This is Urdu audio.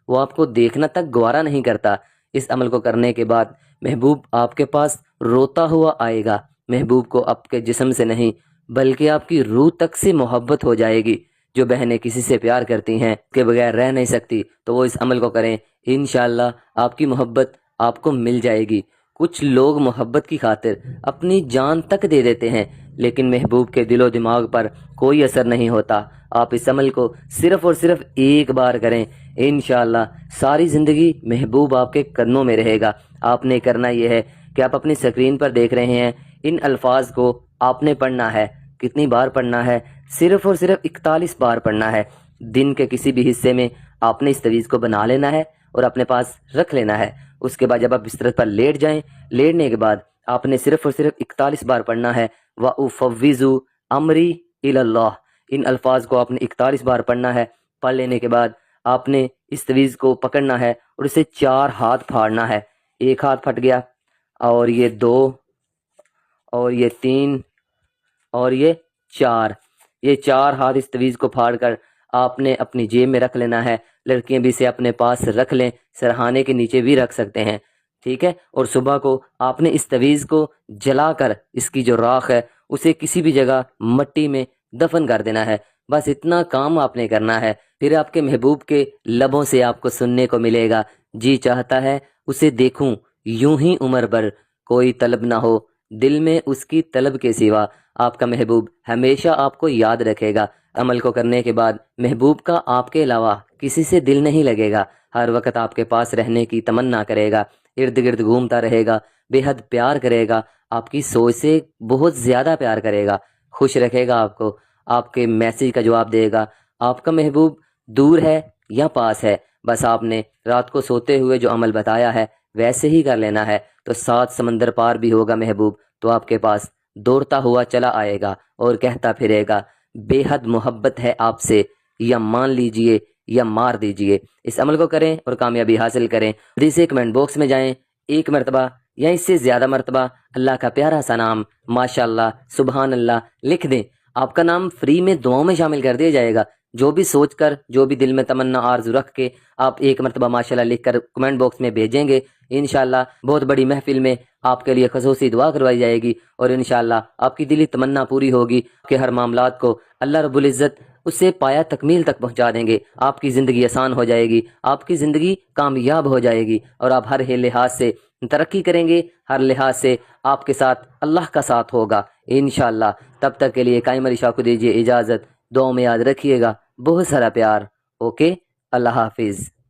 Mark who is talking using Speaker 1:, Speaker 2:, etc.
Speaker 1: وہ آپ کو دیکھنا تک گوارا نہیں کرتا۔ اس عمل کو کرنے کے بعد محبوب آپ کے پاس روتا ہوا آئے گا۔ محبوب کو آپ کے جسم سے نہیں بلکہ آپ کی روح تک سے محبت ہو جائے گی۔ جو بہنیں کسی سے پیار کرتی ہیں کے بغیر رہ نہیں سکتی تو وہ اس عمل کو کریں، انشاءاللہ آپ کی محبت آپ کو مل جائے گی۔ کچھ لوگ محبت کی خاطر اپنی جان تک دے دیتے ہیں، لیکن محبوب کے دل و دماغ پر کوئی اثر نہیں ہوتا۔ آپ اس عمل کو صرف اور صرف ایک بار کریں، انشاءاللہ ساری زندگی محبوب آپ کے قدموں میں رہے گا۔ آپ نے کرنا یہ ہے کہ آپ اپنی اسکرین پر دیکھ رہے ہیں، ان الفاظ کو آپ نے پڑھنا ہے۔ کتنی بار پڑھنا ہے؟ صرف اور صرف 41 بار پڑھنا ہے۔ دن کے کسی بھی حصے میں آپ نے اس تعویذ کو بنا لینا ہے اور اپنے پاس رکھ لینا ہے۔ اس کے بعد جب آپ بستر پر لیٹ جائیں، لیٹنے کے بعد آپ نے صرف اور صرف 41 بار پڑھنا ہے، وَأُفَوِّضُ أَمْرِي إِلَى اللَّهِ۔ ان الفاظ کو آپ نے 41 بار پڑھنا ہے۔ پڑھ لینے کے بعد آپ نے اس تعویذ کو پکڑنا ہے اور اسے 4 ہاتھ پھاڑنا ہے۔ ایک ہاتھ پھٹ گیا، اور یہ 2، اور یہ 3، اور یہ 4۔ یہ 4 ہاتھ اس تعویذ کو پھاڑ کر آپ نے اپنی جیب میں رکھ لینا ہے۔ لڑکیاں بھی اسے اپنے پاس رکھ لیں، سرہانے کے نیچے بھی رکھ سکتے ہیں، ٹھیک ہے۔ اور صبح کو آپ نے اس تعویذ کو جلا کر اس کی جو راکھ ہے اسے کسی بھی جگہ مٹی میں دفن کر دینا ہے۔ بس اتنا کام آپ نے کرنا ہے، پھر آپ کے محبوب کے لبوں سے آپ کو سننے کو ملے گا، جی چاہتا ہے اسے دیکھوں یوں ہی عمر بھر، کوئی طلب نہ ہو دل میں اس کی طلب کے سوا۔ آپ کا محبوب ہمیشہ آپ کو یاد رکھے گا۔ عمل کو کرنے کے بعد محبوب کا آپ کے علاوہ کسی سے دل نہیں لگے گا، ہر وقت آپ کے پاس رہنے کی تمنا کرے گا، ارد گرد گھومتا رہے گا، بے حد پیار کرے گا، آپ کی سوچ سے بہت زیادہ پیار کرے گا، خوش رکھے گا آپ کو، آپ کے میسیج کا جواب دے گا۔ آپ کا محبوب دور ہے یا پاس ہے، بس آپ نے رات کو سوتے ہوئے جو عمل بتایا ہے ویسے ہی کر لینا ہے، تو 7 سمندر پار بھی ہوگا محبوب تو آپ کے پاس دوڑتا ہوا چلا آئے گا اور کہتا پھرے گا بے حد محبت ہے آپ سے، یا مان لیجئے یا مار دیجئے۔ اس عمل کو کریں اور کامیابی حاصل کریں۔ جلدی کمنٹ باکس میں جائیں، 1 مرتبہ یا اس سے زیادہ مرتبہ اللہ کا پیارا سا نام ماشاءاللہ سبحان اللہ لکھ دیں۔ آپ کا نام فری میں دعاؤں میں شامل کر دیا جائے گا۔ جو بھی سوچ کر، جو بھی دل میں تمنا آرزو رکھ کے آپ 1 مرتبہ ماشاءاللہ لکھ کر کمنٹ باکس میں بھیجیں گے، انشاءاللہ بہت بڑی محفل میں آپ کے لیے خصوصی دعا کروائی جائے گی، اور انشاءاللہ آپ کی دلی تمنا پوری ہوگی کہ ہر معاملات کو اللہ رب العزت اسے پایا تکمیل تک پہنچا دیں گے۔ آپ کی زندگی آسان ہو جائے گی، آپ کی زندگی کامیاب ہو جائے گی، اور آپ ہر لحاظ سے ترقی کریں گے، ہر لحاظ سے آپ کے ساتھ اللہ کا ساتھ ہوگا انشاءاللہ۔ تب تک کے لیے قائم علی شاہ کو دیجیے اجازت، دعاؤں میں یاد رکھیے گا، بہت سارا پیار، اوکے، اللہ حافظ۔